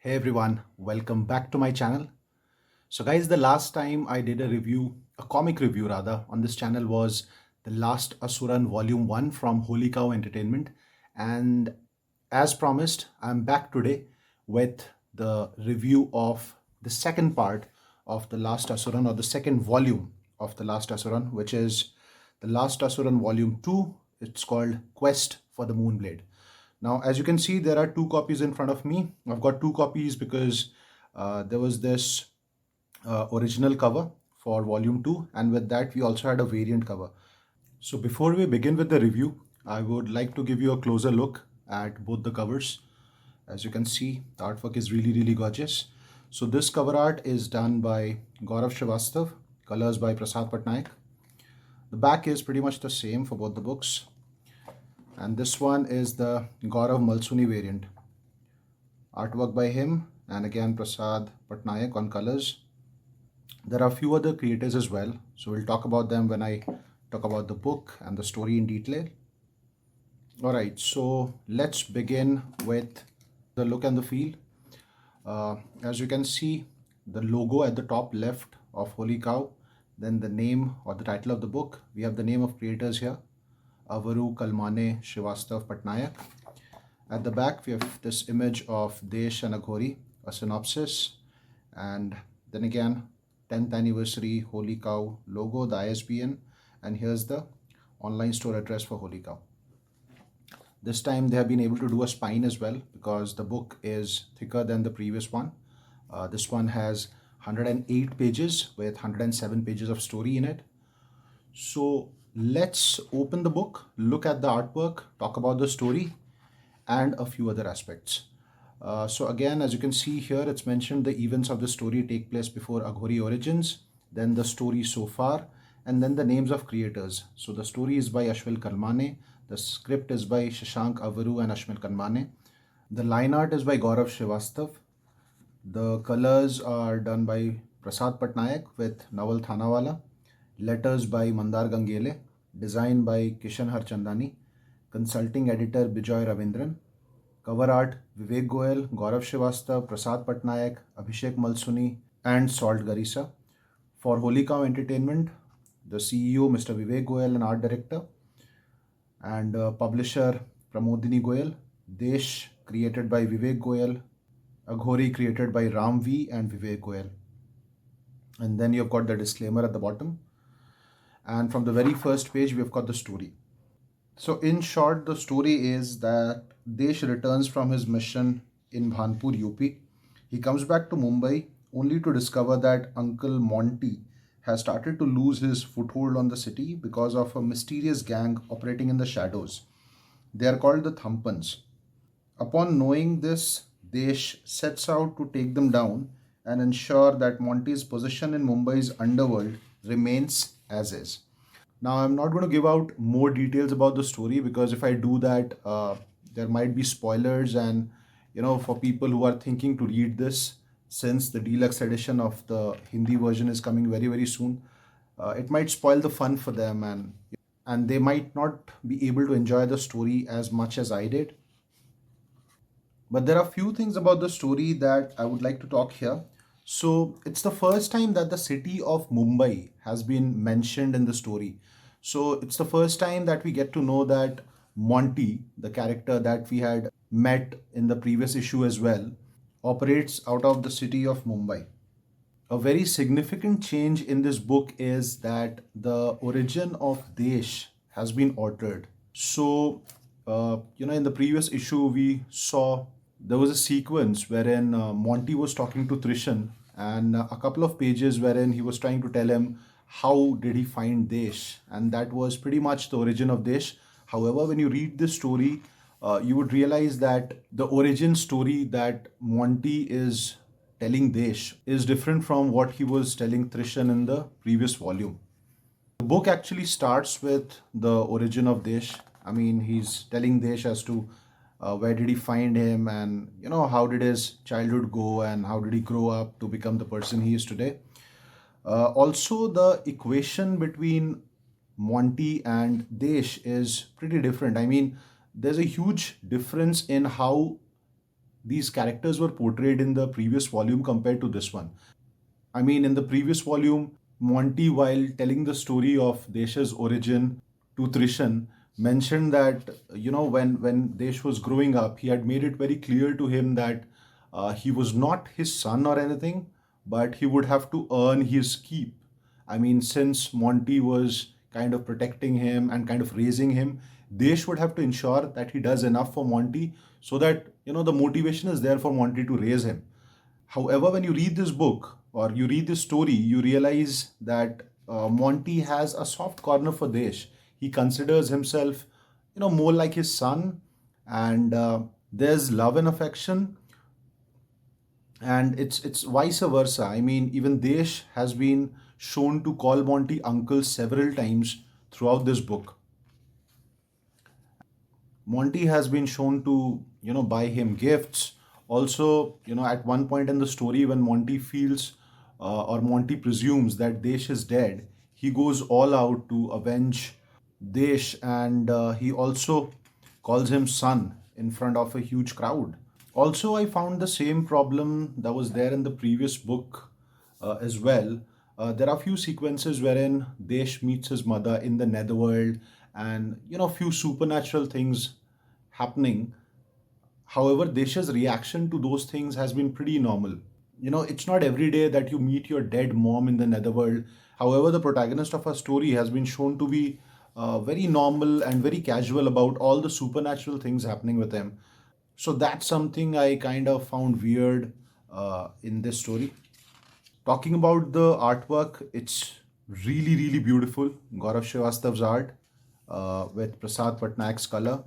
Hey everyone, welcome back to my channel. So guys, the last time I did a comic review rather, on this channel was the Last Asuran Volume 1 from Holy Cow Entertainment. And as promised, I'm back today with the review of the second part of the Last Asuran, or the second volume of the Last Asuran, which is the Last Asuran Volume 2. It's called Quest for the Moonblade. Now, as you can see, there are two copies in front of me. I've got two copies because there was this original cover for volume 2, and with that we also had a variant cover. So before we begin with the review, I would like to give you a closer look at both the covers. As you can see, the artwork is really gorgeous. So this cover art is done by Gaurav Srivastav, colors by Prasad Patnaik. The back is pretty much the same for both the books, and this one is the Gaurav Malsuni variant. Artwork by him, and again Prasad Patnaik on colors. There are a few other creators as well, so we'll talk about them when I talk about the book and the story in detail. Alright, so let's begin with the look and the feel. As you can see, the logo at the top left of Holy Cow, then the name or the title of the book. We have the name of creators here: Avaru, Kalmane, Srivastav, Patnaik. At the back, we have this image of Desh and Aghori, a synopsis, and then again, 10th anniversary Holy Cow logo, the ISBN, and here's the online store address for Holy Cow. This time they have been able to do a spine as well because the book is thicker than the previous one. This one has 108 pages with 107 pages of story in it. So let's open the book, look at the artwork, talk about the story, and a few other aspects. So again, as you can see here, it's mentioned the events of the story take place before Aghori origins, then the story so far, and then the names of creators. So the story is by Ashwil Kalmane, the script is by Shashank Avaru and Ashwil Kalmane. The line art is by Gaurav Srivastav. The colors are done by Prasad Patnaik with Naval Thanawala. Letters by Mandar Gangele. Design by Kishan Harchandani. Consulting editor Bijoy Ravindran. Cover art Vivek Goyal, Gaurav Srivastav, Prasad Patnaik, Abhishek Malsuni, and Salt Garissa. For Holy Cow Entertainment, the CEO Mr. Vivek Goyal and art director, and publisher Pramodini Goyal. Desh created by Vivek Goyal, Aghori created by Ram V and Vivek Goyal. And then you've got the disclaimer at the bottom. And from the very first page, we've got the story. So in short, the story is that Desh returns from his mission in Bhanpur, UP. He comes back to Mumbai only to discover that Uncle Monty has started to lose his foothold on the city because of a mysterious gang operating in the shadows. They are called the Thampans. Upon knowing this, Desh sets out to take them down and ensure that Monty's position in Mumbai's underworld remains as is. Now, I'm not going to give out more details about the story because if I do that, there might be spoilers, and for people who are thinking to read this, since the deluxe edition of the Hindi version is coming very soon, it might spoil the fun for them, and they might not be able to enjoy the story as much as I did. But there are few things about the story that I would like to talk here. So it's the first time that the city of Mumbai has been mentioned in the story. So it's the first time that we get to know that Monty, the character that we had met in the previous issue as well, operates out of the city of Mumbai. A very significant change in this book is that the origin of Desh has been altered. So, in the previous issue, we saw there was a sequence wherein Monty was talking to Trishan, and a couple of pages wherein he was trying to tell him how did he find Desh, and that was pretty much the origin of Desh. However, when you read this story, you would realize that the origin story that Monty is telling Desh is different from what he was telling Trishan in the previous volume. The book actually starts with the origin of Desh. I mean, he's telling Desh as to where did he find him, and how did his childhood go, and how did he grow up to become the person he is today. Also, the equation between Monty and Desh is pretty different. I mean, there's a huge difference in how these characters were portrayed in the previous volume compared to this one. I mean, in the previous volume, Monty, while telling the story of Desh's origin to Trishan, mentioned that when Desh was growing up, he had made it very clear to him that he was not his son or anything, but he would have to earn his keep. I mean, since Monty was kind of protecting him and kind of raising him, Desh would have to ensure that he does enough for Monty so that the motivation is there for Monty to raise him. However, when you read this book or you read this story, you realize that Monty has a soft corner for Desh. He considers himself, more like his son, and there's love and affection, and it's vice versa. I mean, even Desh has been shown to call Monty uncle several times throughout this book. Monty has been shown to, buy him gifts. Also, at one point in the story, when Monty feels or Monty presumes that Desh is dead, he goes all out to avenge Desh, and he also calls him son in front of a huge crowd. Also, I found the same problem that was there in the previous book as well. There are few sequences wherein Desh meets his mother in the netherworld, and few supernatural things happening. However, Desh's reaction to those things has been pretty normal. It's not every day that you meet your dead mom in the netherworld. However, the protagonist of our story has been shown to be very normal and very casual about all the supernatural things happening with him. So that's something I kind of found weird in this story. Talking about the artwork, it's really, really beautiful. Gaurav Srivastav's art with Prasad Patnaik's color.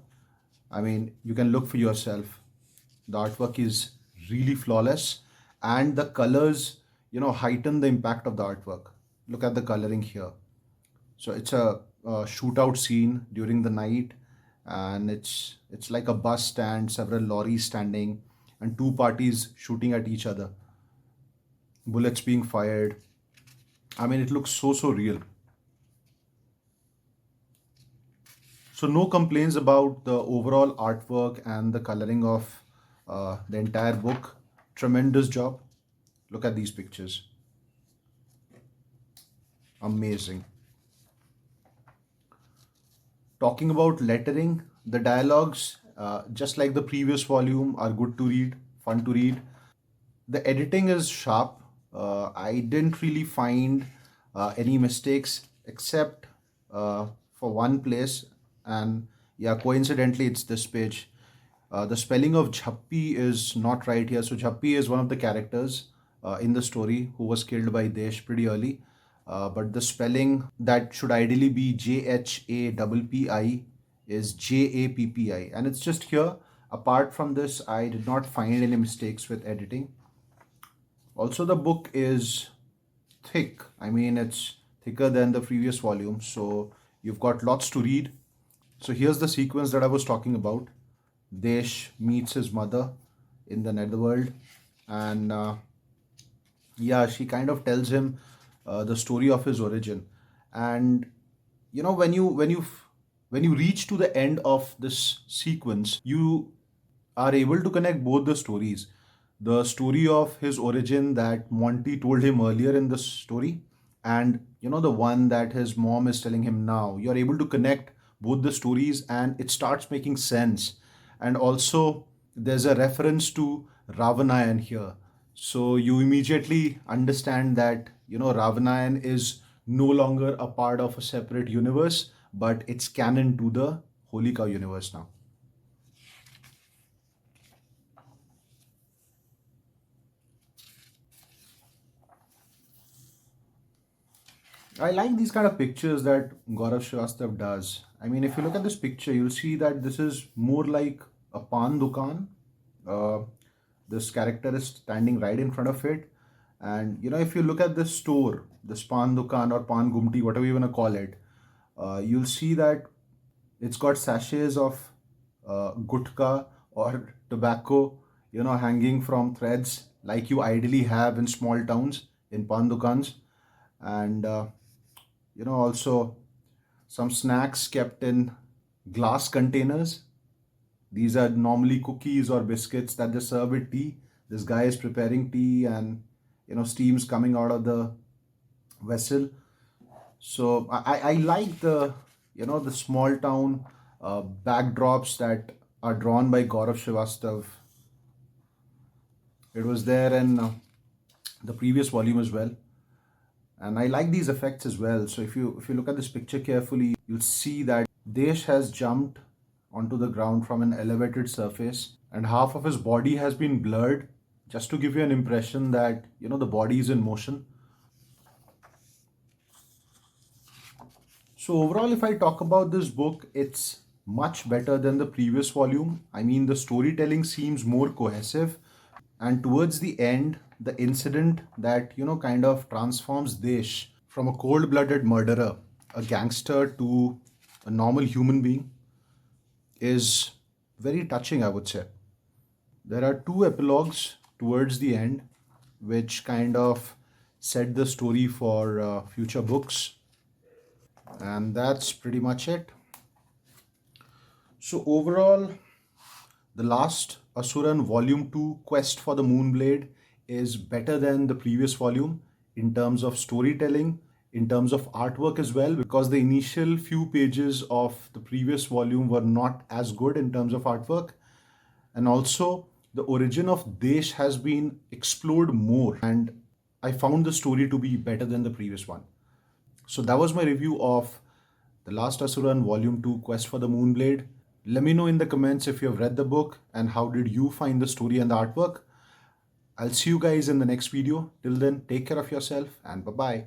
I mean, you can look for yourself. The artwork is really flawless, and the colors, heighten the impact of the artwork. Look at the coloring here. So it's a shootout scene during the night, and it's like a bus stand, several lorries standing, and two parties shooting at each other. Bullets being fired. I mean, it looks so real. So no complaints about the overall artwork and the coloring of the entire book. Tremendous job. Look at these pictures. Amazing. Talking about lettering, the dialogues, just like the previous volume, are good to read, fun to read. The editing is sharp. I didn't really find any mistakes except for one place, and yeah, coincidentally, it's this page. The spelling of Jhappi is not right here. So Jhappi is one of the characters in the story who was killed by Desh pretty early. But the spelling that should ideally be Jhappi is Jappi, and it's just here. Apart from this, I did not find any mistakes with editing. Also, the book is thick. I mean, it's thicker than the previous volume, so you've got lots to read. So here's the sequence that I was talking about. Desh meets his mother in the netherworld, and yeah, she kind of tells him the story of his origin. And when you reach to the end of this sequence, you are able to connect both the stories. The story of his origin that Monty told him earlier in the story, and the one that his mom is telling him now. You're able to connect both the stories, and it starts making sense. And also, there's a reference to Ravanayan here. So you immediately understand that Ravanayan is no longer a part of a separate universe, but it's canon to the Holy Cow universe now. I like these kind of pictures that Gaurav Srivastav does. I mean, if you look at this picture, you'll see that this is more like a pan dukan. Uh, this character is standing right in front of it. And if you look at this store, this pan dukan or pan gumti, whatever you want to call it, you'll see that it's got sachets of gutka or tobacco, hanging from threads like you ideally have in small towns in pan dukans. And also some snacks kept in glass containers. These are normally cookies or biscuits that they serve with tea. This guy is preparing tea, and steam's coming out of the vessel. So I like the small town backdrops that are drawn by Gaurav Srivastav. It was there in the previous volume as well, and I like these effects as well. So if you look at this picture carefully, you'll see that Desh has jumped onto the ground from an elevated surface, and half of his body has been blurred, just to give you an impression that the body is in motion. So overall, if I talk about this book, it's much better than the previous volume. I mean, the storytelling seems more cohesive, and towards the end, the incident that kind of transforms Desh from a cold-blooded murderer, a gangster, to a normal human being is very touching, I would say. There are two epilogues towards the end which kind of set the story for future books, and that's pretty much it. So overall, the Last Asuran Volume 2 Quest for the Moonblade is better than the previous volume in terms of storytelling, in terms of artwork as well, because the initial few pages of the previous volume were not as good in terms of artwork. And also, the origin of Desh has been explored more, and I found the story to be better than the previous one. So that was my review of The Last Asuran Volume 2 Quest for the Moonblade. Let me know in the comments if you have read the book and how did you find the story and the artwork. I'll see you guys in the next video. Till then, take care of yourself and bye-bye.